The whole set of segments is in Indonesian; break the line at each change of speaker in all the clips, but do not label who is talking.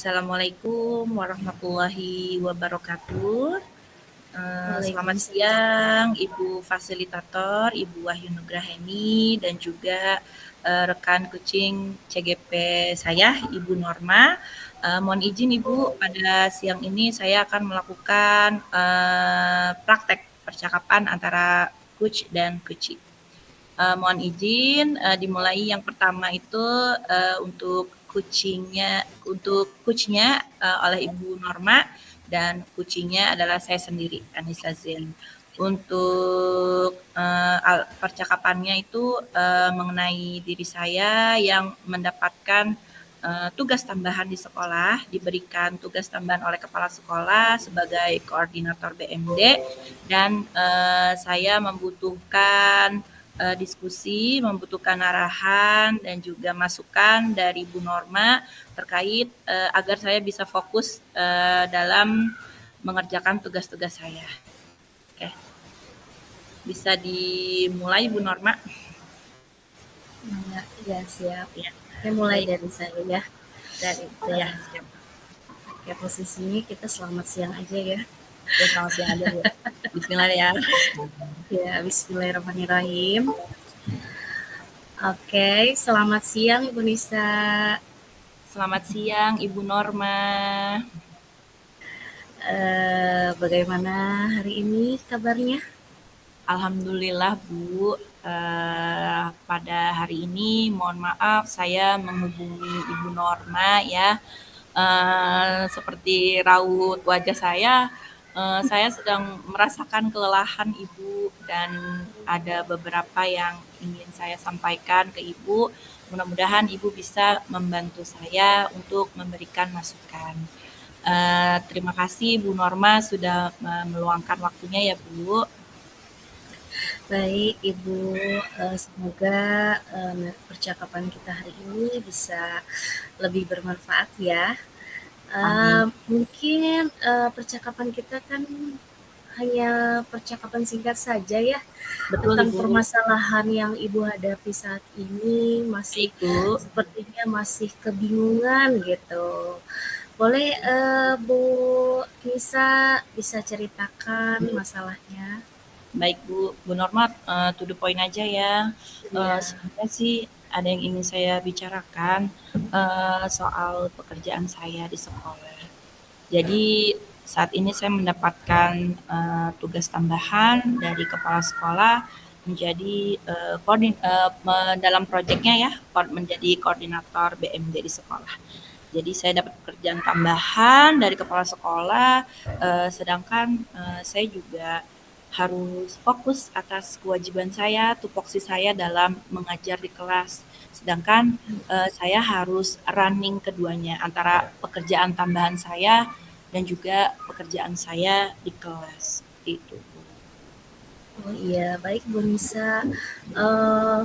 Assalamualaikum warahmatullahi wabarakatuh. Selamat
Waalaikumsalam.
siang Ibu Fasilitator, Ibu Wahyu Nugraheni, dan juga rekan kucing CGP saya, Ibu Norma. Mohon izin Ibu, pada siang ini saya akan melakukan praktek percakapan antara coach dan kucing. Mohon izin dimulai yang pertama itu untuk coachnya oleh Ibu Norma, dan kucingnya adalah saya sendiri, Anissa Zen. Untuk percakapannya itu mengenai diri saya yang mendapatkan tugas tambahan di sekolah, diberikan tugas tambahan oleh kepala sekolah sebagai koordinator BMD, dan saya membutuhkan diskusi, membutuhkan arahan dan juga masukan dari Bu Norma terkait agar saya bisa fokus dalam mengerjakan tugas-tugas saya. Oke, bisa dimulai Bu Norma?
Ya, siap.
Ya,
Oke, mulai
baik.
dari saya ya.
Dan ya, siap.
Oke, posisinya kita selamat siang aja ya.
Ya, selamat siang aja Bu. Bismillah ya.
Ya, bismillahirrahmanirrahim. Oke, selamat siang Ibu Nisa.
Selamat siang Ibu Norma.
Bagaimana hari ini kabarnya?
Alhamdulillah Bu, pada hari ini mohon maaf saya menghubungi Ibu Norma ya. Seperti raut wajah saya sedang merasakan kelelahan Ibu, dan ada beberapa yang ingin saya sampaikan ke Ibu. Mudah-mudahan Ibu bisa membantu saya untuk memberikan masukan. Terima kasih Bu Norma sudah meluangkan waktunya ya Bu.
Baik Ibu, semoga percakapan kita hari ini bisa lebih bermanfaat ya.
Amin.
Mungkin percakapan kita kan hanya percakapan singkat saja ya,
Betul
tentang
Ibu.
permasalahan yang Ibu hadapi saat ini, masih
Baik Bu.
sepertinya masih kebingungan gitu. Boleh Bu Nisa bisa ceritakan masalahnya?
Baik Bu Norma, to the point aja ya.
Ya,
Sebenarnya sih ada yang ingin saya bicarakan soal pekerjaan saya di sekolah. Jadi saat ini saya mendapatkan tugas tambahan dari kepala sekolah menjadi dalam proyeknya ya, menjadi koordinator BMD di sekolah. Jadi saya dapat pekerjaan tambahan dari kepala sekolah, sedangkan saya juga harus fokus atas kewajiban saya, tupoksi saya dalam mengajar di kelas. Sedangkan saya harus running keduanya, antara pekerjaan tambahan saya dan juga pekerjaan saya di kelas. Itu.
oh iya, baik Bu Nisa. Eh,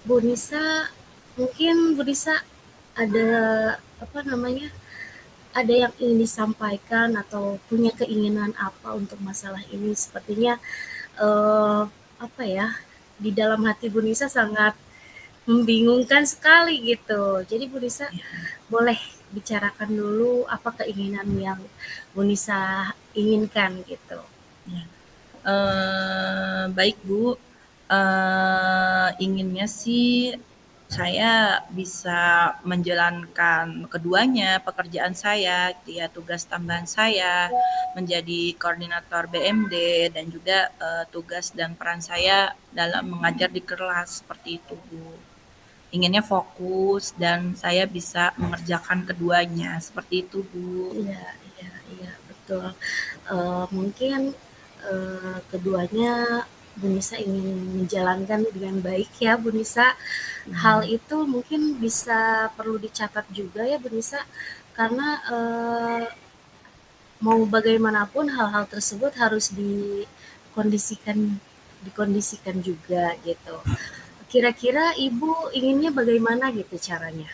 Bu Nisa, mungkin Bu Nisa ada apa namanya? Ada yang ingin disampaikan atau punya keinginan apa untuk masalah ini? Sepertinya eh, apa ya, di dalam hati Bu Nisa sangat membingungkan sekali gitu. Jadi Bu Nisa boleh bicarakan dulu apa keinginan yang Bu Nisa inginkan gitu.
Ya. Baik Bu, inginnya sih saya bisa menjalankan keduanya, pekerjaan saya, ya tugas tambahan saya menjadi koordinator BMD, dan juga tugas dan peran saya dalam mengajar di kelas, seperti itu Bu. Inginnya fokus dan saya bisa mengerjakan keduanya, seperti itu Bu.
Iya, iya, iya, betul. Mungkin keduanya Bu Nisa ingin menjalankan dengan baik ya Bu Nisa. Hal itu mungkin bisa perlu dicatat juga ya Bu Nisa, karena mau bagaimanapun hal-hal tersebut harus dikondisikan juga gitu. Kira-kira Ibu inginnya bagaimana gitu caranya?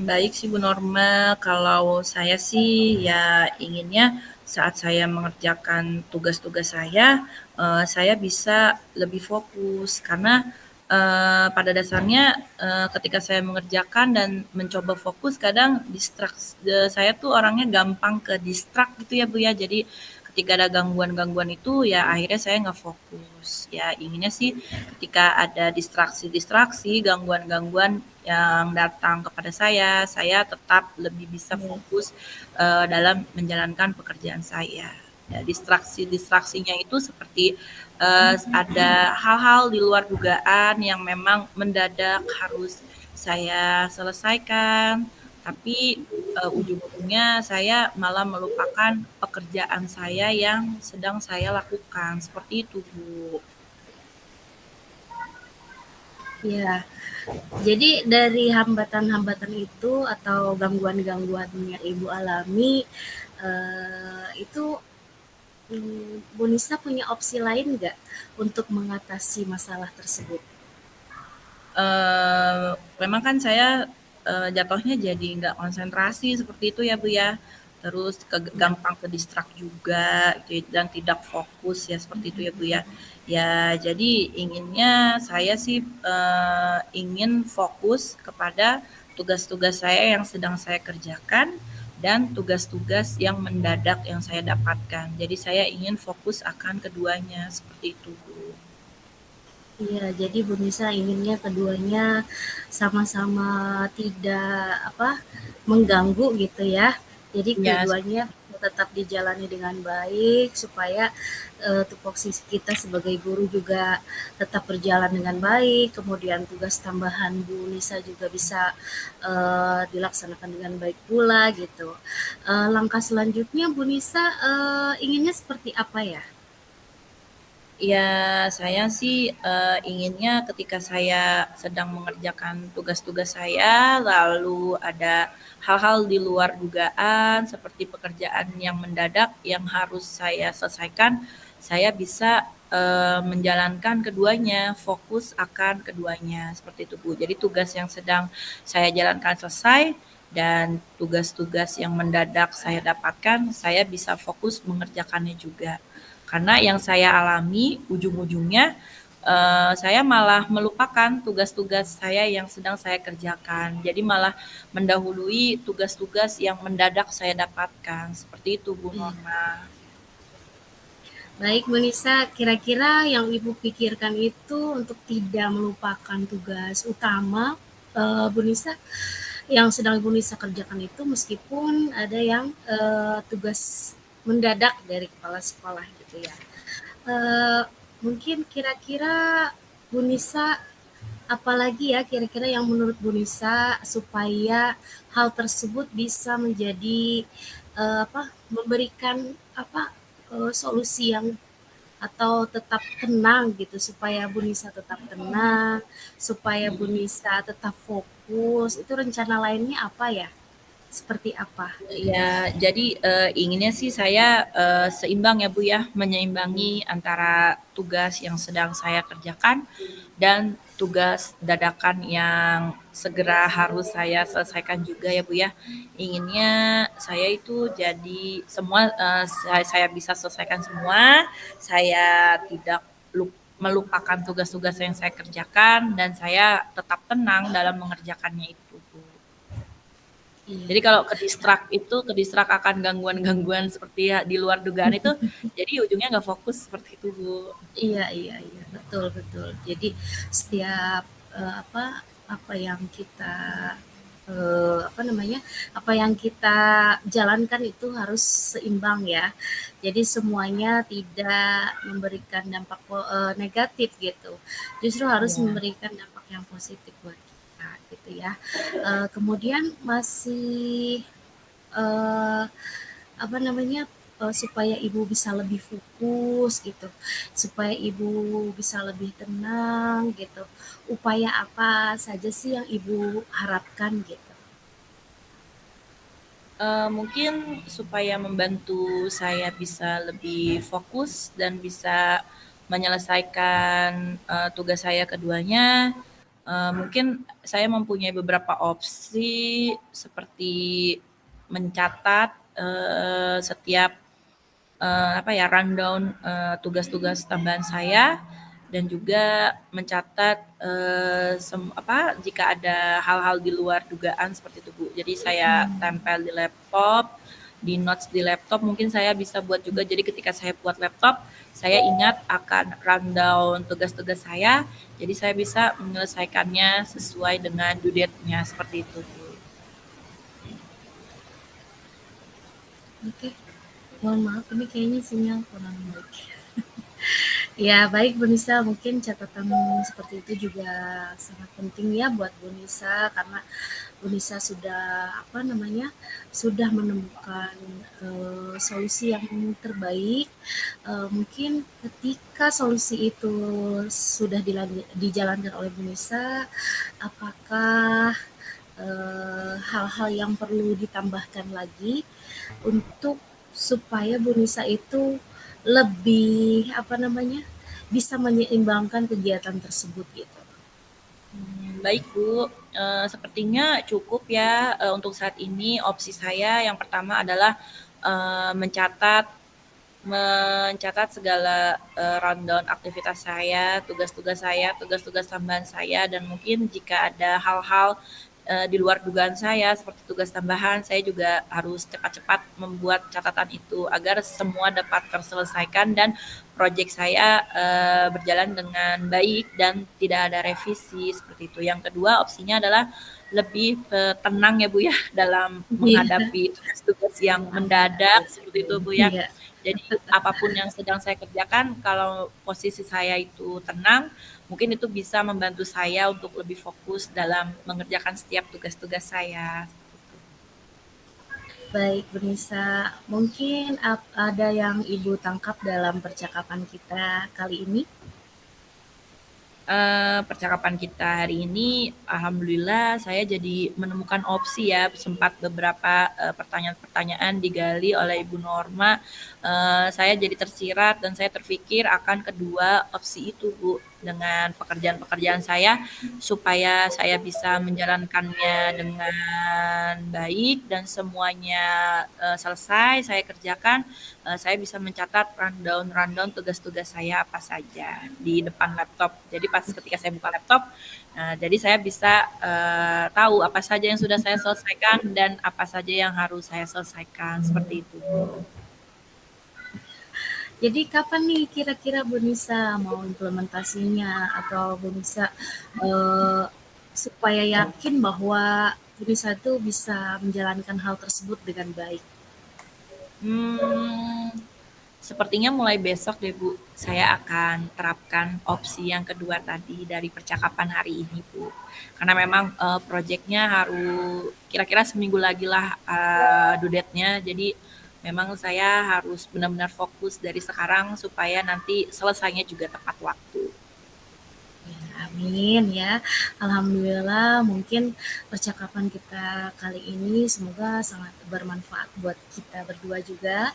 Baik sih Bu Norma, kalau saya sih ya inginnya saat saya mengerjakan tugas-tugas saya bisa lebih fokus, karena pada dasarnya ketika saya mengerjakan dan mencoba fokus, kadang saya tuh orangnya gampang ke distract gitu ya Bu ya. Jadi ketika ada gangguan-gangguan itu ya akhirnya saya nggak fokus. Ya inginnya sih ketika ada distraksi-distraksi, gangguan-gangguan yang datang kepada saya tetap lebih bisa
Iya.
fokus dalam menjalankan pekerjaan saya. Ya, distraksinya itu seperti ada hal-hal di luar dugaan yang memang mendadak harus saya selesaikan, tapi ujung-ujungnya saya malah melupakan pekerjaan saya yang sedang saya lakukan. Seperti itu, Bu.
Iya. Jadi dari hambatan-hambatan itu atau gangguan-gangguan yang Ibu alami, itu Bu Nisa punya opsi lain nggak untuk mengatasi masalah tersebut?
Memang kan saya jatuhnya jadi nggak konsentrasi seperti itu ya Bu ya. Terus
Ya,
gampang ke distract juga gitu, dan tidak fokus ya seperti itu ya Bu ya. Ya jadi inginnya saya sih ingin fokus kepada tugas-tugas saya yang sedang saya kerjakan dan tugas-tugas yang mendadak yang saya dapatkan. Jadi saya ingin fokus akan keduanya seperti itu Bu.
iya. Jadi Bu Nisa inginnya keduanya sama-sama tidak apa mengganggu gitu ya. Jadi
Ya,
keduanya tetap dijalani dengan baik supaya tupoksi kita sebagai guru juga tetap berjalan dengan baik. Kemudian tugas tambahan Bu Nisa juga bisa dilaksanakan dengan baik pula gitu. Langkah selanjutnya Bu Nisa inginnya seperti apa ya?
ya, saya sih inginnya ketika saya sedang mengerjakan tugas-tugas saya, lalu ada hal-hal di luar dugaan seperti pekerjaan yang mendadak yang harus saya selesaikan, saya bisa menjalankan keduanya, fokus akan keduanya, seperti itu Bu. Jadi tugas yang sedang saya jalankan selesai dan tugas-tugas yang mendadak saya dapatkan, saya bisa fokus mengerjakannya juga. Karena yang saya alami ujung-ujungnya saya malah melupakan tugas-tugas saya yang sedang saya kerjakan. Jadi malah mendahului tugas-tugas yang mendadak saya dapatkan. Seperti itu Bu
Iya.
Norma.
Baik, Bu Nisa, kira-kira yang Ibu pikirkan itu untuk tidak melupakan tugas utama Bu Nisa yang sedang Ibu Nisa kerjakan itu meskipun ada yang tugas mendadak dari kepala sekolah gitu ya. Eh, Mungkin kira-kira Bu Nisa apalagi ya kira-kira yang menurut Bu Nisa supaya hal tersebut bisa menjadi memberikan apa solusi yang atau tetap tenang gitu supaya Bu Nisa tetap tenang, supaya Bu Nisa tetap fokus. Itu rencana lainnya apa ya? Seperti apa?
Ya, jadi inginnya sih saya seimbang ya Bu ya, menyeimbangi antara tugas yang sedang saya kerjakan dan tugas dadakan yang segera harus saya selesaikan juga ya Bu ya. Inginnya saya itu jadi semua saya bisa selesaikan semua, saya tidak melupakan tugas-tugas yang saya kerjakan dan saya tetap tenang dalam mengerjakannya itu Bu.
Iya,
Jadi kalau
nah,
ke distrak akan gangguan-gangguan seperti ya di luar dugaan itu, jadi ujungnya nggak fokus seperti itu Bu.
iya, iya, iya, betul, betul. Jadi setiap apa yang kita apa namanya apa yang kita jalankan itu harus seimbang ya. Jadi semuanya tidak memberikan dampak negatif gitu. Justru harus
Iya.
memberikan dampak yang positif buat kita gitu ya. Kemudian masih eh, apa namanya supaya ibu bisa lebih fokus gitu, supaya ibu bisa lebih tenang gitu. Upaya apa saja sih yang ibu harapkan gitu?
Mungkin supaya membantu saya bisa lebih fokus dan bisa menyelesaikan tugas saya keduanya, mungkin saya mempunyai beberapa opsi seperti mencatat setiap apa ya rundown tugas-tugas tambahan saya dan juga mencatat jika ada hal-hal di luar dugaan seperti itu Bu. Jadi saya tempel di laptop, di notes di laptop mungkin saya bisa buat juga. Jadi ketika saya buat laptop, saya ingat akan rundown tugas-tugas saya. Jadi saya bisa menyelesaikannya sesuai dengan due date-nya seperti itu Bu.
Oke, mohon maaf ini kayaknya sinyal kurang baik. Ya, baik Bu Nisa, mungkin catatan seperti itu juga sangat penting ya buat Bu Nisa karena Bu Nisa sudah sudah menemukan solusi yang terbaik. Mungkin ketika solusi itu sudah dijalankan oleh Bu Nisa, apakah hal-hal yang perlu ditambahkan lagi untuk supaya Bu Nisa itu lebih bisa menyeimbangkan kegiatan tersebut gitu.
Baik Bu, sepertinya cukup ya untuk saat ini. Opsi saya yang pertama adalah mencatat segala rundown aktivitas saya, tugas-tugas tambahan saya, dan mungkin jika ada hal-hal di luar dugaan saya seperti tugas tambahan, saya juga harus cepat-cepat membuat catatan itu agar semua dapat terselesaikan dan proyek saya berjalan dengan baik dan tidak ada revisi seperti itu. Yang kedua opsinya adalah lebih tenang ya Bu ya dalam
Iya.
menghadapi tugas-tugas yang mendadak seperti itu Bu ya.
Iya.
Jadi apapun yang sedang saya kerjakan, kalau posisi saya itu tenang, mungkin itu bisa membantu saya untuk lebih fokus dalam mengerjakan setiap tugas-tugas saya.
Baik, Bu Nisa. Mungkin ada yang Ibu tangkap dalam percakapan kita kali ini?
Percakapan kita hari ini, alhamdulillah saya jadi menemukan opsi ya. Sempat beberapa pertanyaan-pertanyaan digali oleh Ibu Norma. Saya jadi tersirat dan saya terpikir akan kedua opsi itu Bu, dengan pekerjaan-pekerjaan saya supaya saya bisa menjalankannya dengan baik dan semuanya selesai saya kerjakan. Saya bisa mencatat rundown tugas-tugas saya apa saja di depan laptop. Jadi pas ketika saya buka laptop, jadi saya bisa tahu apa saja yang sudah saya selesaikan dan apa saja yang harus saya selesaikan seperti itu.
Jadi kapan nih kira-kira Bu Nisa mau implementasinya atau Bu Nisa supaya yakin bahwa Bu Nisa itu bisa menjalankan hal tersebut dengan baik?
Hmm, Sepertinya mulai besok deh Bu, saya akan terapkan opsi yang kedua tadi dari percakapan hari ini Bu. Karena memang proyeknya harus kira-kira seminggu lagi lah due date-nya. Jadi memang saya harus benar-benar fokus dari sekarang supaya nanti selesainya juga tepat waktu.
Amin ya. Alhamdulillah mungkin percakapan kita kali ini semoga sangat bermanfaat buat kita berdua juga.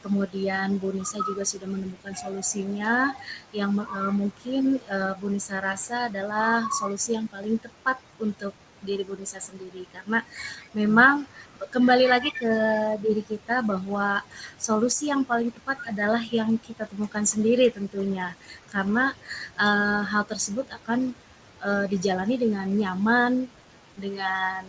Kemudian Bu Nisa juga sudah menemukan solusinya yang mungkin Bu Nisa rasa adalah solusi yang paling tepat untuk diri Bu Nisa sendiri karena memang kembali lagi ke diri kita bahwa solusi yang paling tepat adalah yang kita temukan sendiri tentunya karena hal tersebut akan dijalani dengan nyaman, dengan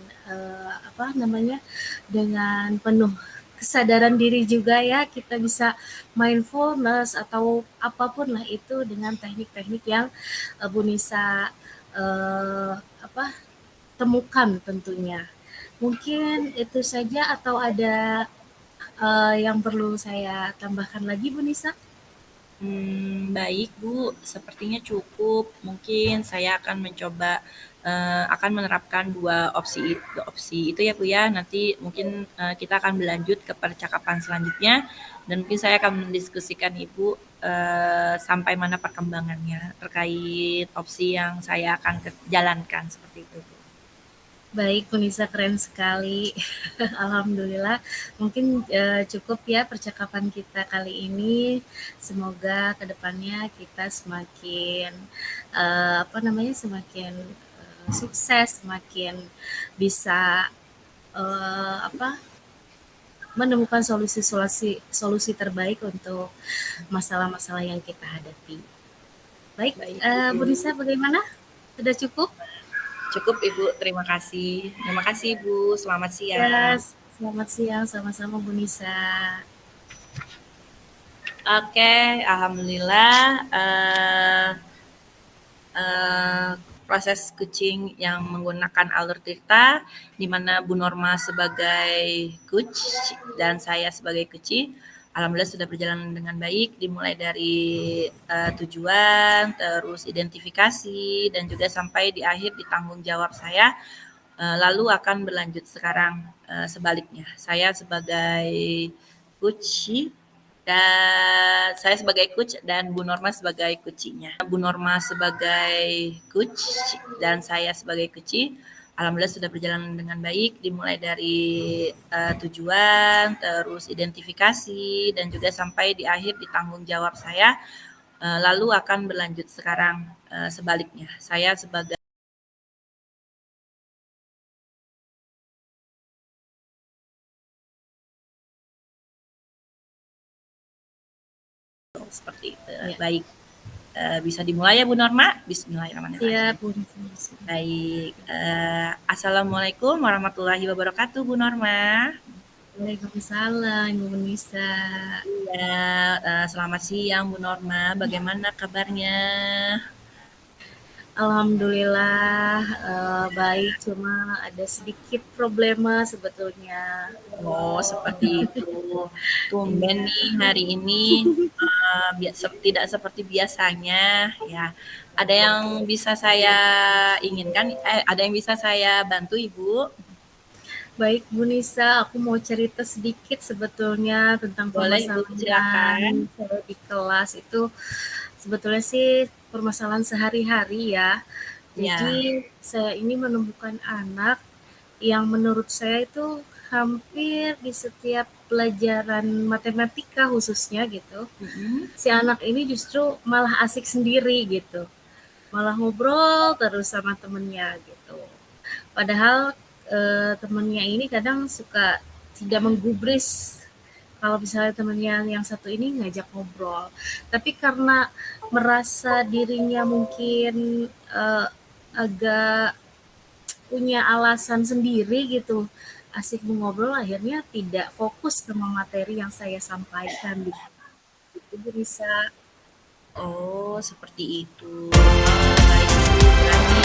dengan penuh kesadaran diri juga ya kita bisa mindfulness atau apapun lah itu dengan teknik-teknik yang Bu Nisa uh, apa temukan tentunya. Mungkin itu saja atau ada yang perlu saya tambahkan lagi Bu Nisa?
Baik Bu, sepertinya cukup. Mungkin saya akan mencoba akan menerapkan opsi itu ya Bu ya. Nanti mungkin kita akan berlanjut ke percakapan selanjutnya dan mungkin saya akan mendiskusikan Ibu sampai mana perkembangannya terkait opsi yang saya akan jalankan seperti itu Bu.
Baik, Kunisa keren sekali. Alhamdulillah. Mungkin cukup ya percakapan kita kali ini. Semoga kedepannya kita semakin semakin sukses, semakin bisa menemukan solusi terbaik untuk masalah-masalah yang kita hadapi. Baik,
Baik,
Bu
Ibu.
Nisa bagaimana? Sudah cukup?
Cukup, Ibu. Terima kasih. Terima kasih, Ibu. Selamat siang.
Ya, selamat siang sama-sama Bu Nisa.
Oke, alhamdulillah. Eh, proses coaching yang menggunakan alur cerita, di mana Bu Norma sebagai coach dan saya sebagai coachee, alhamdulillah sudah berjalan dengan baik, dimulai dari tujuan, terus identifikasi, dan juga sampai di akhir di tanggung jawab saya. Lalu akan berlanjut sekarang sebaliknya. Saya sebagai coach dan saya sebagai coach dan Bu Norma sebagai coachnya. Bu Norma sebagai coach dan saya sebagai coachee, alhamdulillah sudah berjalan dengan baik, dimulai dari tujuan, terus identifikasi, dan juga sampai di akhir di tanggung jawab saya. Lalu akan berlanjut sekarang sebaliknya. Saya sebagai seperti itu.
Ya,
Baik, bisa dimulai ya Bu Norma?
siap
Bismillahirrahmanirrahim.
Bu Nisa.
Baik, assalamualaikum warahmatullahi wabarakatuh Bu Norma.
Waalaikumsalam Bu Nisa.
Iya, selamat siang Bu Norma. Bagaimana kabarnya?
Alhamdulillah baik, cuma ada sedikit problema sebetulnya.
Oh, seperti itu. Tumben
Iya,
nih hari ini tidak seperti biasanya ya. Ada yang bisa saya inginkan? Ada yang bisa saya bantu Ibu?
baik Bu Nisa, aku mau cerita sedikit sebetulnya tentang
Boleh Ibu,
permasalahan
silakan.
saya di kelas itu. Sebetulnya sih permasalahan sehari-hari ya. Jadi
Ya.
saya ini menemukan anak yang menurut saya itu hampir di setiap pelajaran matematika khususnya gitu,
Mm-mm.
si anak ini justru malah asik sendiri gitu, malah ngobrol terus sama temennya gitu. Padahal temennya ini kadang suka tidak menggubris kalau misalnya temennya yang satu ini ngajak ngobrol. Tapi karena merasa dirinya mungkin agak punya alasan sendiri gitu, asik mengobrol, akhirnya tidak fokus sama materi yang saya sampaikan gitu. Itu bisa.
Oh, seperti itu. Baik Ibu, berarti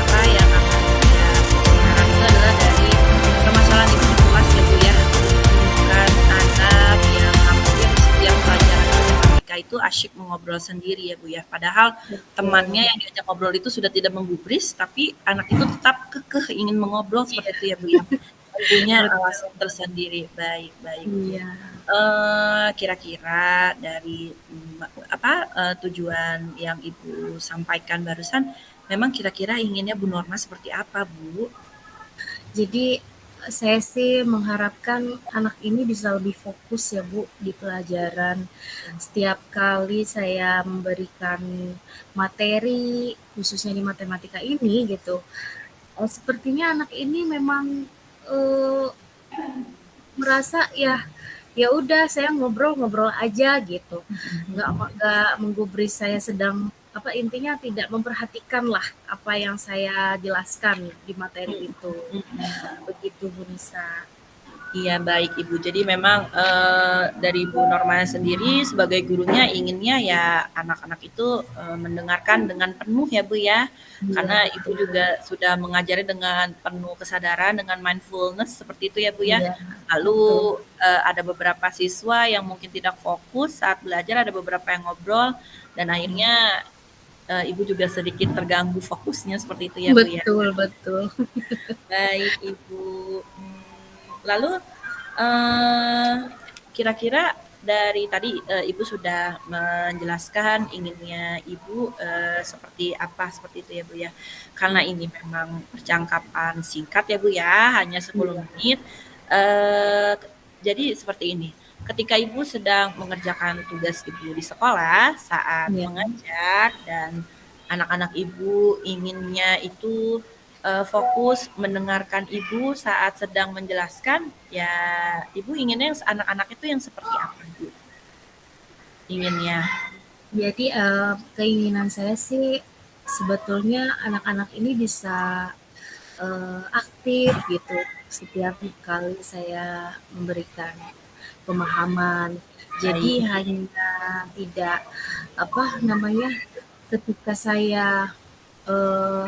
apa yang akan saya sekarang itu adalah dari permasalahan Ibu di kelas ya Bu ya. Bukan anak yang hampir setiap pelajaran matematika itu asyik mengobrol sendiri ya Bu ya. Padahal temannya yang diajak ngobrol itu sudah tidak menggubris, tapi anak itu tetap kekeh ingin mengobrol seperti itu ya Bu ya. Punya alasan tersendiri. Baik, baik.
Iya.
Kira-kira dari tujuan yang Ibu sampaikan barusan, memang kira-kira inginnya Bu Norma seperti apa, Bu?
Jadi saya sih mengharapkan anak ini bisa lebih fokus ya Bu di pelajaran. Setiap kali saya memberikan materi khususnya di matematika ini gitu, sepertinya anak ini memang eh, merasa ya udah saya ngobrol-ngobrol aja gitu, nggak menggubris saya sedang apa intinya tidak memperhatikan lah apa yang saya jelaskan di materi itu, begitu Bu Nisa.
Iya, baik Ibu. Jadi memang dari Bu Norma sendiri sebagai gurunya inginnya ya anak-anak itu mendengarkan dengan penuh ya Bu ya. Karena
Iya,
Ibu juga sudah mengajari dengan penuh kesadaran, dengan mindfulness seperti itu ya Bu ya.
iya, betul.
Lalu ada beberapa siswa yang mungkin tidak fokus saat belajar, ada beberapa yang ngobrol dan akhirnya Ibu juga sedikit terganggu fokusnya seperti itu ya Bu ya.
Betul, betul.
Baik Ibu. Lalu eh, kira-kira dari tadi Ibu sudah menjelaskan inginnya Ibu seperti apa seperti itu ya Bu ya. Karena ini memang percakapan singkat ya Bu ya, hanya 10
Iya,
menit. Eh, jadi seperti ini. Ketika Ibu sedang mengerjakan tugas Ibu di sekolah saat
iya.
mengajar dan anak-anak Ibu inginnya itu fokus mendengarkan Ibu saat sedang menjelaskan, ya Ibu inginnya anak-anak itu yang seperti apa Bu? Inginnya.
Jadi keinginan saya sih sebetulnya anak-anak ini bisa aktif gitu setiap kali saya memberikan pemahaman. Jadi
Baik.
hanya tidak apa namanya ketika saya eh,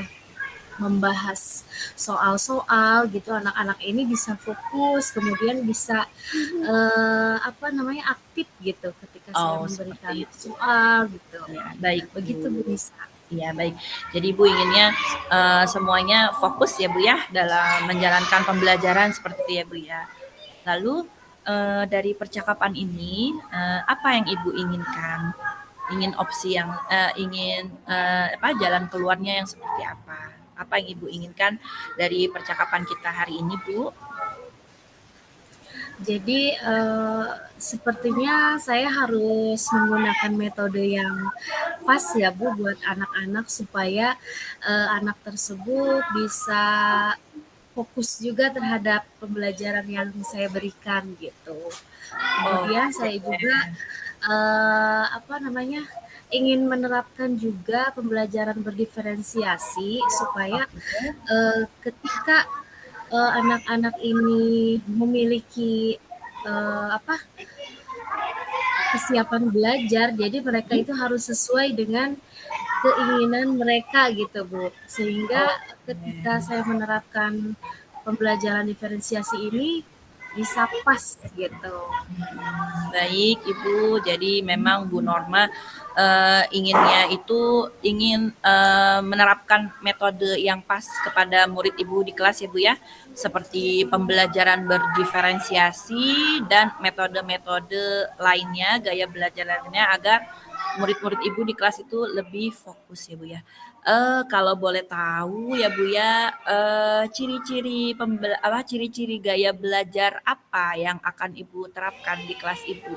membahas soal-soal gitu anak-anak ini bisa fokus kemudian bisa apa namanya aktif gitu ketika saya
Oh,
memberikan
seperti itu.
soal gitu.
Ya, baik
Begitu Bu
Bu.
Nisa.
Iya, baik. Jadi Ibu inginnya semuanya fokus ya Bu ya dalam menjalankan pembelajaran seperti itu ya Bu ya. Lalu dari percakapan ini apa yang Ibu inginkan? Ingin opsi yang ingin apa jalan keluarnya yang seperti apa? Apa yang Ibu inginkan dari percakapan kita hari ini, Bu?
Jadi sepertinya saya harus menggunakan metode yang pas ya Bu buat anak-anak supaya anak tersebut bisa fokus juga terhadap pembelajaran yang saya berikan gitu. Kemudian
Oke.
saya juga apa namanya ingin menerapkan juga pembelajaran berdiferensiasi supaya
Oke.
ketika anak-anak ini memiliki apa kesiapan belajar, jadi mereka itu harus sesuai dengan keinginan mereka gitu Bu. Sehingga ketika
Oke.
saya menerapkan pembelajaran diferensiasi ini bisa pas gitu.
Baik, Ibu. Jadi memang Bu Norma inginnya itu ingin menerapkan metode yang pas kepada murid Ibu di kelas ya Bu ya, seperti pembelajaran berdiferensiasi dan metode-metode lainnya, gaya belajar lainnya agar murid-murid Ibu di kelas itu lebih fokus ya Bu ya. Kalau boleh tahu ya Bu ya, ciri-ciri gaya belajar apa yang akan Ibu terapkan di kelas Ibu?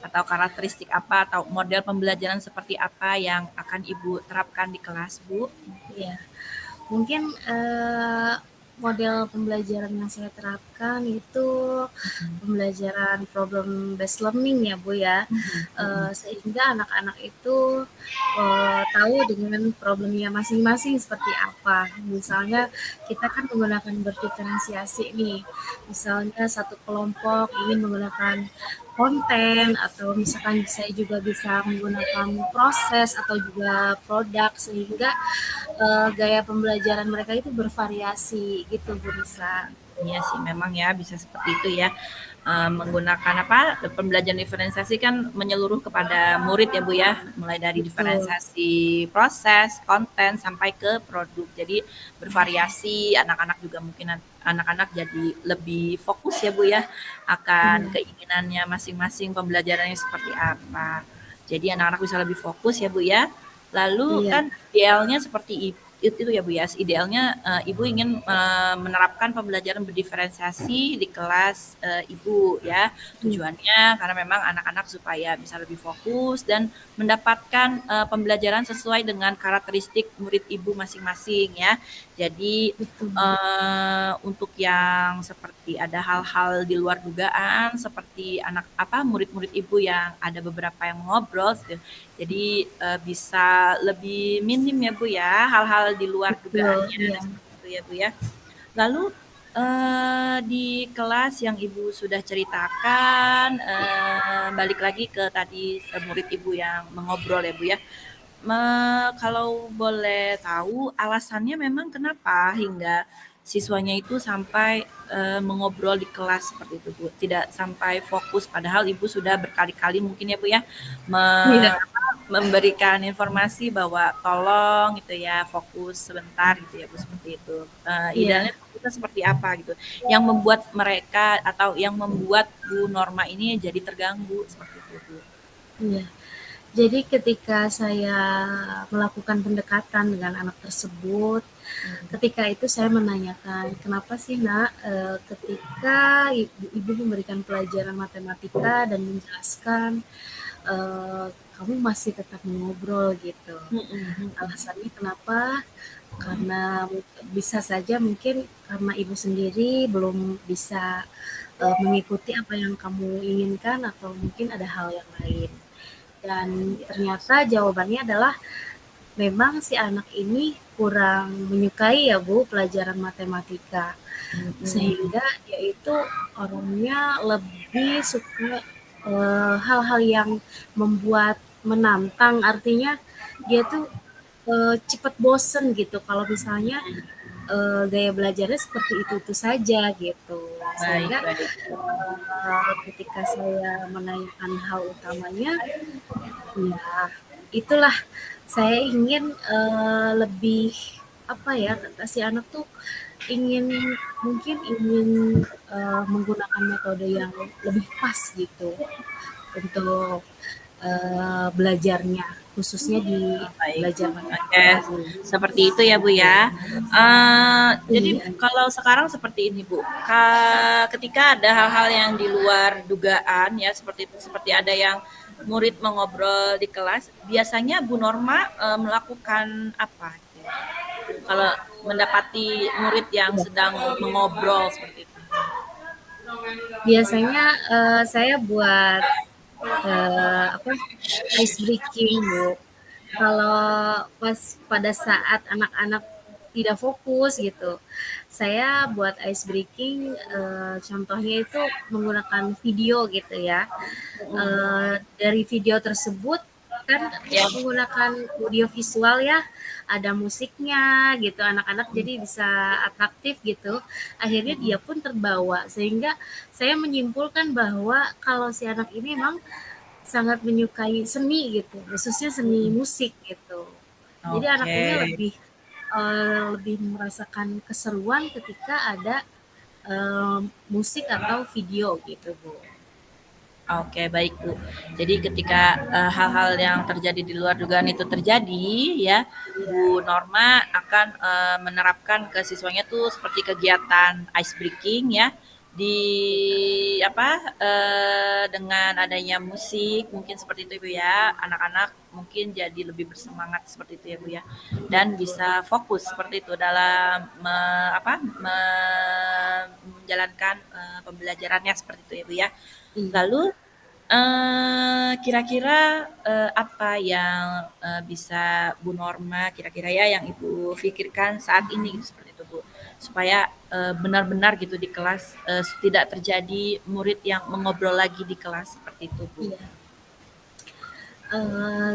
Atau karakteristik apa atau model pembelajaran seperti apa yang akan Ibu terapkan di kelas, Bu?
Ya, mungkin model pembelajaran yang saya terapkan itu pembelajaran problem based learning ya Bu ya, sehingga anak-anak itu tahu dengan problemnya masing-masing seperti apa. Misalnya kita kan menggunakan berdiferensiasi nih, misalnya satu kelompok ingin menggunakan konten atau misalkan saya juga bisa menggunakan proses atau juga produk sehingga gaya pembelajaran mereka itu bervariasi gitu Bu Nisa.
Iya sih, memang ya bisa seperti itu ya. Menggunakan apa pembelajaran diferensiasi kan menyeluruh kepada murid ya Bu ya, mulai dari
Betul,
diferensiasi proses, konten sampai ke produk. Jadi bervariasi, anak-anak juga mungkin anak-anak jadi lebih fokus ya Bu ya akan
iya,
keinginannya masing-masing pembelajarannya seperti apa. Jadi anak-anak bisa lebih fokus ya Bu ya. Lalu
iya,
kan idealnya seperti itu ya Bu ya. Idealnya Ibu ingin menerapkan pembelajaran berdiferensiasi di kelas Ibu ya.
iya,
Tujuannya karena memang anak-anak supaya bisa lebih fokus dan mendapatkan pembelajaran sesuai dengan karakteristik murid Ibu masing-masing ya. Jadi
betul,
untuk yang seperti ada hal-hal di luar dugaan seperti anak apa murid-murid Ibu yang ada beberapa yang ngobrol gitu. Jadi bisa lebih minim ya Bu ya hal-hal di luar
betul,
dugaannya
iya,
seperti itu ya Bu ya. Lalu di kelas yang Ibu sudah ceritakan balik lagi ke tadi murid Ibu yang mengobrol ya Bu ya. Kalau boleh tahu alasannya memang kenapa hingga siswanya itu sampai mengobrol di kelas seperti itu Bu, tidak sampai fokus padahal Ibu sudah berkali-kali mungkin ya Bu ya
iya,
memberikan informasi bahwa tolong gitu ya fokus sebentar gitu ya Bu seperti itu. Idealnya
iya,
kita seperti apa gitu yang membuat mereka atau yang membuat Bu Norma ini jadi terganggu seperti itu Bu.
iya. Jadi ketika saya melakukan pendekatan dengan anak tersebut, ketika itu saya menanyakan, "Kenapa sih, Nak, ketika ibu memberikan pelajaran matematika dan menjelaskan, kamu masih tetap mengobrol?" Gitu.
Mhm, mhm.
Alasannya kenapa? Karena bisa saja mungkin karena ibu sendiri belum bisa mengikuti apa yang kamu inginkan atau mungkin ada hal yang lain. Dan ternyata jawabannya adalah memang si anak ini kurang menyukai ya Bu pelajaran matematika.
Mhm.
Sehingga dia itu orangnya lebih suka hal-hal yang membuat menantang, artinya dia tuh cepat bosen gitu kalau misalnya gaya belajarnya seperti itu saja gitu.
Baik
Sehingga
baik.
ketika saya menanyakan hal utamanya, ya itulah saya ingin lebih apa ya, kata si anak tuh mungkin ingin menggunakan metode yang lebih pas gitu untuk belajarnya, khususnya di
Oh, baik.
belajar
Oke,
matematika Bu.
seperti itu ya Bu ya. Jadi
Iya,
kalau sekarang seperti ini Bu, ketika ada hal-hal yang di luar dugaan ya seperti ada yang murid mengobrol di kelas, biasanya Bu Norma melakukan apa? Kalau mendapati murid yang
iya.
sedang mengobrol seperti itu.
Biasanya saya buat apa ice breaking Bu. Kalau pas pada saat anak-anak tidak fokus gitu, saya buat ice breaking, contohnya itu menggunakan video gitu ya. Dari video tersebut kan
Ya,
menggunakan audio visual ya, ada musiknya gitu, anak-anak jadi bisa atraktif gitu. Akhirnya dia pun terbawa, sehingga saya menyimpulkan bahwa kalau si anak ini memang sangat menyukai seni gitu, khususnya seni musik gitu. Jadi anak
oke.
ini lebih merasakan keseruan ketika ada musik atau video gitu Bu.
Oke, baik Bu. Jadi ketika hal-hal yang terjadi di luar dugaan itu terjadi, ya, Bu Norma akan menerapkan ke siswanya tuh seperti kegiatan ice breaking ya, di apa dengan adanya musik mungkin seperti itu Bu ya, anak-anak mungkin jadi lebih bersemangat seperti itu ya Bu ya,
Iya
dan
betul.
bisa fokus seperti itu dalam menjalankan pembelajarannya seperti itu ya Bu ya.
Iya.
Lalu kira-kira, apa yang, bisa Bu Norma kira-kira ya yang Ibu pikirkan saat ini gitu seperti itu Bu, supaya, benar-benar gitu di kelas, tidak terjadi murid yang mengobrol lagi di kelas seperti itu Bu?
Iya.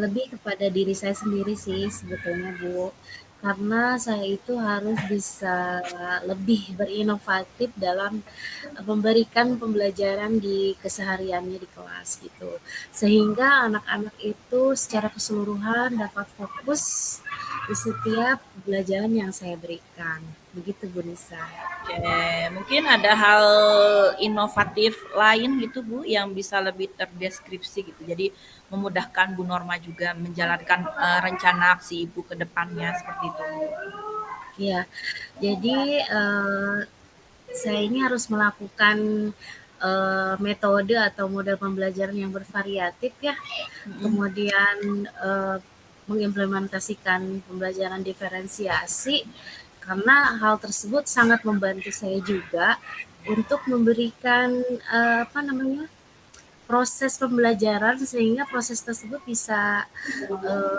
Lebih kepada diri saya sendiri sih sebetulnya, Bu. Karena saya itu harus bisa lebih berinovatif dalam memberikan pembelajaran di kesehariannya di kelas gitu. Sehingga anak-anak itu secara keseluruhan dapat fokus di setiap pembelajaran yang saya berikan. Begitu Bu Nisa.
Oke, mungkin ada hal inovatif lain gitu Bu, yang bisa lebih terdeskripsi gitu, jadi memudahkan Bu Norma juga menjalankan, rencana aksi Ibu ke depannya seperti itu Bu.
Ya, jadi saya ini harus melakukan metode atau model pembelajaran yang bervariatif ya,
Mhm.
kemudian mengimplementasikan pembelajaran diferensiasi, karena hal tersebut sangat membantu saya juga untuk memberikan apa namanya, proses pembelajaran sehingga proses tersebut bisa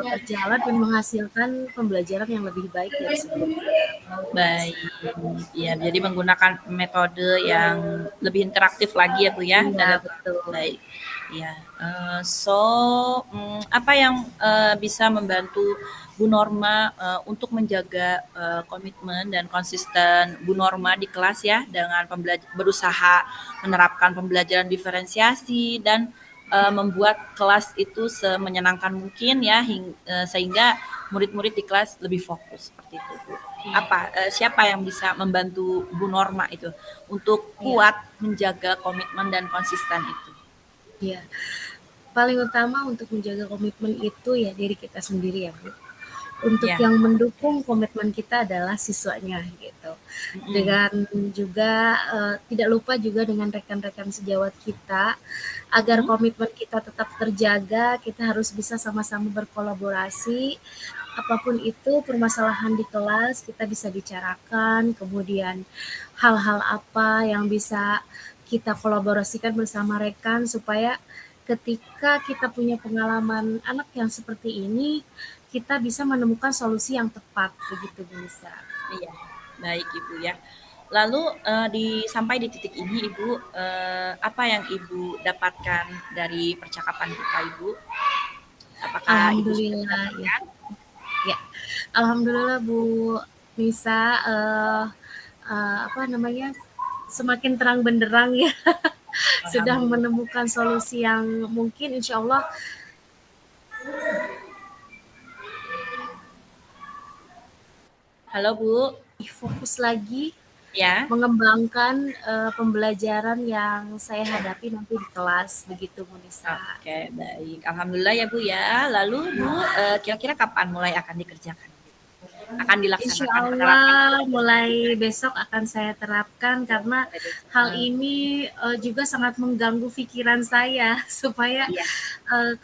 berjalan dan menghasilkan pembelajaran yang lebih baik dari sebelumnya. Bu
Baik,
Nisa.
ya jadi menggunakan metode yang lebih interaktif lagi ya Bu ya
Iya
dalam
betul.
baik. Ya, apa yang bisa membantu Bu Norma untuk menjaga komitmen dan konsisten Bu Norma di kelas ya dengan berusaha menerapkan pembelajaran diferensiasi dan membuat kelas itu semenyenangkan mungkin ya sehingga murid-murid di kelas lebih fokus seperti itu Bu.
Iya,
Siapa yang bisa membantu Bu Norma itu untuk
iya,
kuat menjaga komitmen dan konsisten itu?
iya. Paling utama untuk menjaga komitmen itu ya diri kita sendiri ya Bu. Untuk
Ya.
yang mendukung komitmen kita adalah siswanya gitu.
Mm-mm.
Dengan juga tidak lupa juga dengan rekan-rekan sejawat kita agar
Mm-mm.
komitmen kita tetap terjaga, kita harus bisa sama-sama berkolaborasi. Apapun itu permasalahan di kelas kita bisa bicarakan, kemudian hal-hal apa yang bisa kita kolaborasikan bersama rekan supaya ketika kita punya pengalaman anak yang seperti ini, kita bisa menemukan solusi yang tepat, begitu Bu Nisa.
Iya, baik Ibu ya. Lalu sampai di titik ini Ibu, apa yang Ibu dapatkan dari percakapan kita Ibu? Apakah Ibu sudah
Alhamdulillah ya.
mendapatkan?
Ya, alhamdulillah Bu Nisa, apa namanya, semakin terang benderang ya, sudah
Alhamdulillah.
menemukan solusi yang mungkin insya Allah
Halo Bu,
fokus lagi
ya.
mengembangkan pembelajaran yang saya hadapi nanti di kelas, begitu Bu Nisa.
Oke, baik. Alhamdulillah ya Bu ya. Lalu Bu, kira-kira kapan mulai akan dikerjakan? Akan
Insya
dilaksanakan penerapan
Allah mulai besok akan saya terapkan karena
mulai besok.
hal ini juga sangat mengganggu pikiran saya supaya
Iya,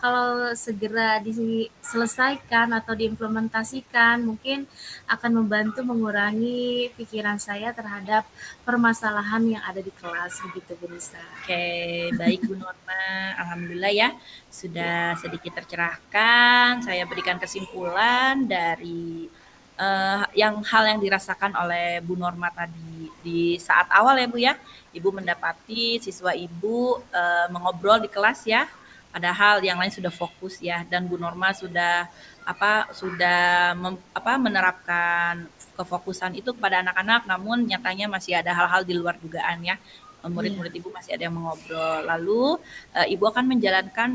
kalau segera diselesaikan atau diimplementasikan mungkin akan membantu mengurangi pikiran saya terhadap permasalahan yang ada di kelas begitu Bu Nisa.
oke, baik Bu Norma. Alhamdulillah ya, sudah sedikit tercerahkan. Saya berikan kesimpulan dari hal yang dirasakan oleh Bu Norma tadi di saat awal ya Bu ya. Ibu mendapati siswa Ibu mengobrol di kelas ya, padahal yang lain sudah fokus ya, dan Bu Norma sudah menerapkan kefokusan itu kepada anak-anak, namun nyatanya masih ada hal-hal di luar dugaan ya. Murid-murid
Iya,
Ibu masih ada yang mengobrol. Lalu Ibu akan menjalankan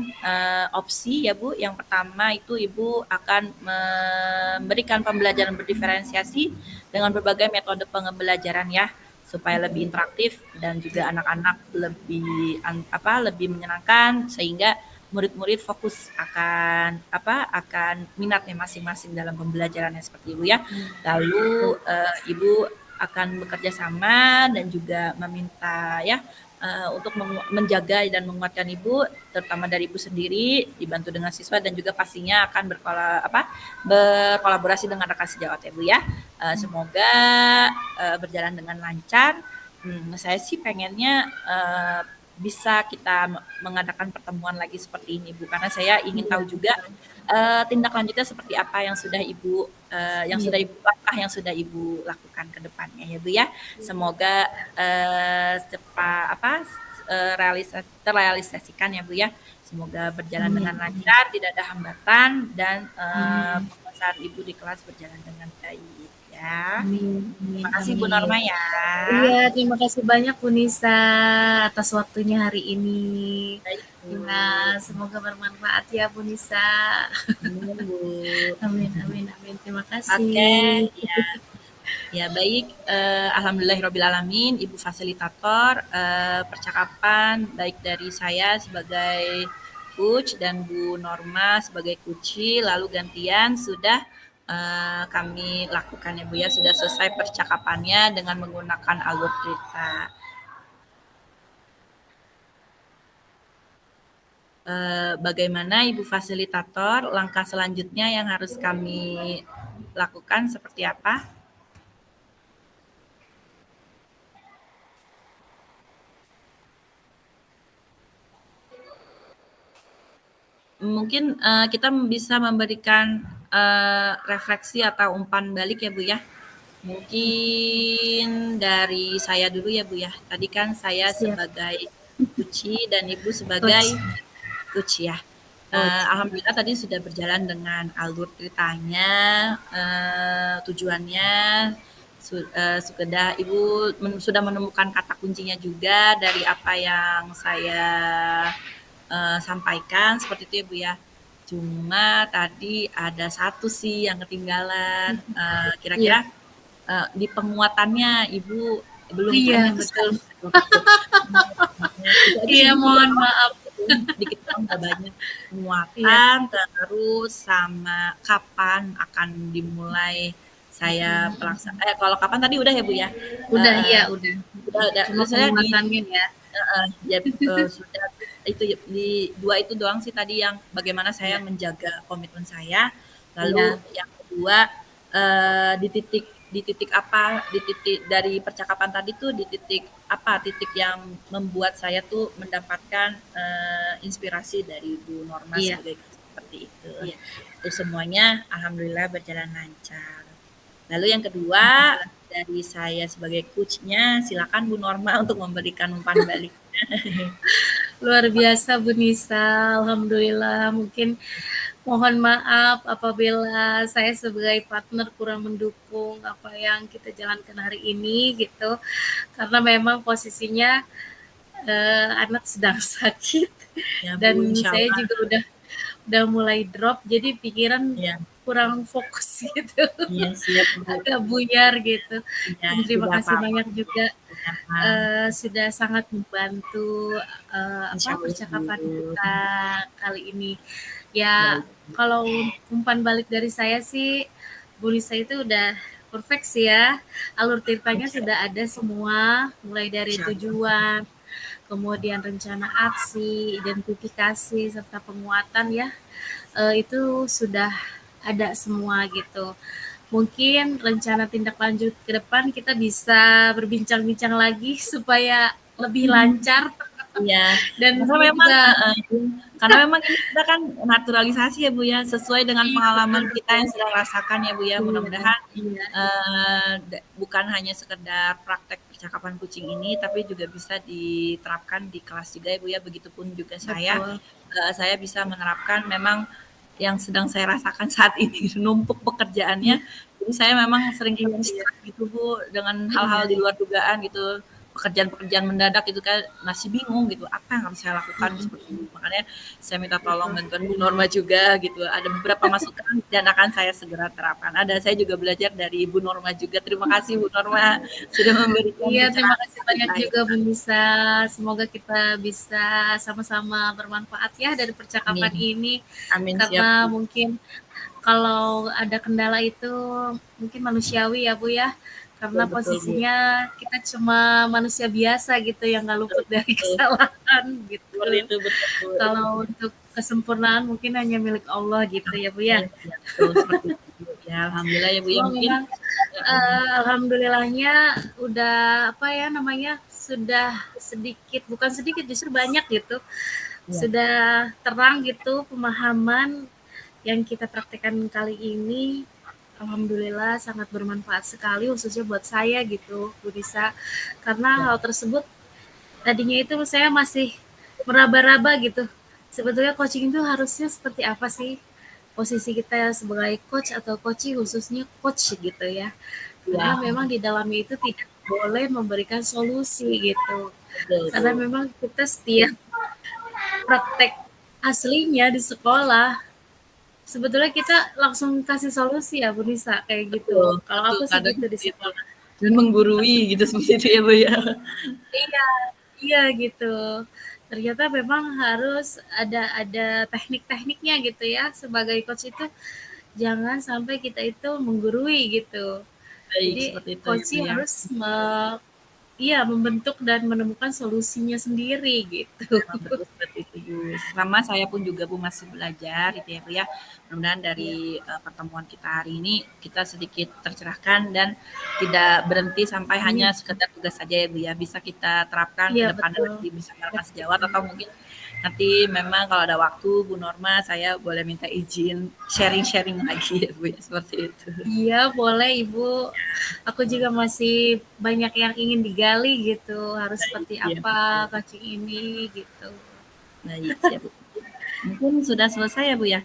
opsi ya Bu. Yang pertama itu Ibu akan memberikan pembelajaran berdiferensiasi dengan berbagai metode pembelajaran ya, supaya lebih interaktif dan juga anak-anak lebih menyenangkan, sehingga murid-murid fokus akan minatnya masing-masing dalam pembelajarannya seperti Ibu ya.
betul.
Lalu Ibu akan bekerja sama dan juga meminta ya untuk menjaga dan menguatkan Ibu, terutama dari Ibu sendiri, dibantu dengan siswa dan juga pastinya akan berkolaborasi dengan rekan sejawat ya Bu ya. Semoga berjalan dengan lancar. Saya sih pengennya bisa kita mengadakan pertemuan lagi seperti ini Bu, karena saya ingin
Iya,
tahu juga tindak lanjutnya seperti apa yang sudah Ibu
iya,
langkah yang sudah Ibu lakukan ke depannya ya Bu ya. Semoga terrealisasikan ya Bu ya. Semoga berjalan
amin,
dengan
amin.
lancar, tidak ada hambatan, dan
Amin.
penguasaan Ibu di kelas berjalan dengan baik ya.
Amin, amin,
Terima kasih Bu
amin.
Norma ya.
Iya, terima kasih banyak Bu Nisa atas waktunya hari ini.
Baik
Ya,
Bu.
semoga bermanfaat ya Bu Nisa.
Amin Bu.
Amin, amin, amin. Terima
Oke,
kasih.
ya. Ya baik, alhamdulillahirobbilalamin, Ibu fasilitator percakapan baik dari saya sebagai coach dan Bu Norma sebagai coach, lalu gantian sudah kami lakukan ya Bu ya, sudah selesai percakapannya dengan menggunakan alur cerita. Bagaimana Ibu fasilitator, langkah selanjutnya yang harus kami lakukan seperti apa? Mungkin kita bisa memberikan refleksi atau umpan balik ya Bu ya. Mungkin dari saya dulu ya Bu ya. Tadi kan saya
Siap,
sebagai Uci dan Ibu sebagai
coach.
coach ya.
Coach.
Alhamdulillah tadi sudah berjalan dengan alur ceritanya, tujuannya, sudah Ibu sudah menemukan kata kuncinya juga dari apa yang saya sampaikan seperti itu ya Bu ya. Cuma tadi ada satu sih yang ketinggalan. Kira-kira
Iya,
di penguatannya Ibu belum
iya
termention.
betul.
Itu aja sih
Iya,
Bu,
mohon maaf.
sedikit doang nggak banyak.
Iya.
Penguatan terus sama kapan akan dimulai saya kalau kapan tadi udah ya Bu ya.
Udah,
Eh,
iya, udah.
udah
Cuma
saya di
penguatannya ya.
ya sudah itu di dua itu doang sih tadi yang bagaimana saya
Iya,
menjaga komitmen saya. Lalu
iya,
yang kedua di titik di titik apa, di titik dari percakapan tadi tuh di titik apa, titik yang membuat saya tuh mendapatkan, inspirasi dari Bu Norma
Iya,
sebagai seperti itu.
iya.
Itu semuanya alhamdulillah berjalan lancar. Lalu yang kedua, dari saya sebagai coach-nya, silakan Bu Norma untuk memberikan umpan balik.
Luar biasa Bu Nisa, alhamdulillah. Mungkin mohon maaf apabila saya sebagai partner kurang mendukung apa yang kita jalankan hari ini gitu. Karena memang posisinya anak sedang sakit
Ya
dan
Bu,
saya
insyaallah.
juga udah mulai drop jadi pikiran
Iya,
kurang fokus gitu.
iya siap Bu.
Agak buyar gitu.
Iya,
Dan terima
tidak
kasih
apa-apa
banyak
Bu.
juga
Sama,
sudah sangat membantu
insyaallah
percakapan
Bu.
kita kali ini. Ya
Baik,
kalau umpan balik dari saya sih, Bu Lisa itu udah perfect sih ya. Alur ceritanya
insyaallah,
sudah ada semua, mulai dari
insyaallah.
tujuan, kemudian rencana aksi, identifikasi, serta penguatan ya. Itu sudah ada semua gitu. Mungkin rencana tindak lanjut ke depan kita bisa berbincang-bincang lagi supaya lebih lancar
Iya,
dan
karena
saya
memang
juga
heeh, karena memang ini kita kan naturalisasi ya, Bu, ya, sesuai dengan
iya
pengalaman
betul
kita
betul.
yang sedang rasakan ya, Bu, ya.
Iya,
Mudah-mudahan,
iya,
bukan hanya sekedar praktek percakapan kucing ini, tapi juga bisa diterapkan di kelas juga ya, Bu, ya. Begitupun juga
betul.
saya bisa menerapkan memang yang sedang saya rasakan saat ini, numpuk pekerjaannya.
Iya,
Jadi saya memang sering
iya, iya,
ter-distract gitu, Bu, dengan hal-hal
iya,
di luar dugaan gitu. Pekerjaan-pekerjaan mendadak gitu kan, masih bingung gitu, apa yang harus saya lakukan seperti ini. Makanya saya minta tolong
betul.
bantuan Bu Norma juga gitu. Ada beberapa masukan dan akan saya segera terapkan. Saya juga belajar dari Bu Norma juga. Terima kasih Bu Norma sudah memberikan
Iya, terima
pencerahan
kasih
bagi
banyak
saya.
juga Bu Nisa. Semoga kita bisa sama-sama bermanfaat ya dari percakapan
Amin.
ini.
Amin siap
Karena
Bu.
mungkin kalau ada kendala itu mungkin manusiawi ya Bu ya. Karena
Betul betul Bu.
posisinya kita cuma manusia biasa gitu yang nggak
Betul
luput dari
betul.
kesalahan
Seperti
gitu.
itu betul Bu.
Kalau untuk kesempurnaan mungkin hanya milik Allah gitu ya Bu ya.
Amin. Ya, betul seperti itu Bu. Ya alhamdulillah ya Bu ya
Cuma
mungkin
memang alhamdulillahnya udah apa ya namanya sudah sedikit bukan sedikit justru banyak gitu
ya,
sudah terang gitu pemahaman yang kita praktekkan kali ini. Alhamdulillah sangat bermanfaat sekali khususnya buat saya gitu Bu Nisa karena
ya,
hal tersebut tadinya itu saya masih meraba-raba gitu sebetulnya coaching itu harusnya seperti apa sih posisi kita sebagai coach atau coaching khususnya coach gitu ya karena
ya,
memang di dalamnya itu tidak boleh memberikan solusi gitu
betul
karena
Bu.
memang kita setiap praktek aslinya di sekolah sebetulnya kita langsung kasih solusi ya Bu Nisa kayak gitu
Betul,
kalau
betul
aku sih
kadang
gitu di
seperti itu.
sekolah.
Dan menggurui gitu seperti itu ya Bu ya.
Iya, iya gitu. Ternyata memang harus ada teknik-tekniknya gitu ya. Sebagai coach itu jangan sampai kita itu menggurui gitu.
Baik,
Jadi
seperti itu ya
coach
Bu ya.
harus iya membentuk dan menemukan solusinya sendiri gitu.
Memang betul seperti itu Bu. Sama saya pun juga Bu masih belajar gitu ya Bu ya. Mudah-mudahan
Iya,
dari pertemuan kita hari ini kita sedikit tercerahkan dan tidak berhenti sampai hanya
amin.
sekedar tugas saja ya Bu ya. Bisa kita terapkan ke
Iya
depannya
betul.
nanti bisa melakukan
Betul.
sejawat atau mungkin nanti memang kalau ada waktu Bu Norma saya boleh minta izin sharing-sharing lagi ya Bu ya seperti itu.
Iya, boleh Ibu. Aku juga masih banyak yang ingin digali gitu. Harus
Baik,
seperti
iya
apa
betul.
coaching ini gitu.
Baik, siap Bu. Mungkin sudah selesai ya Bu ya.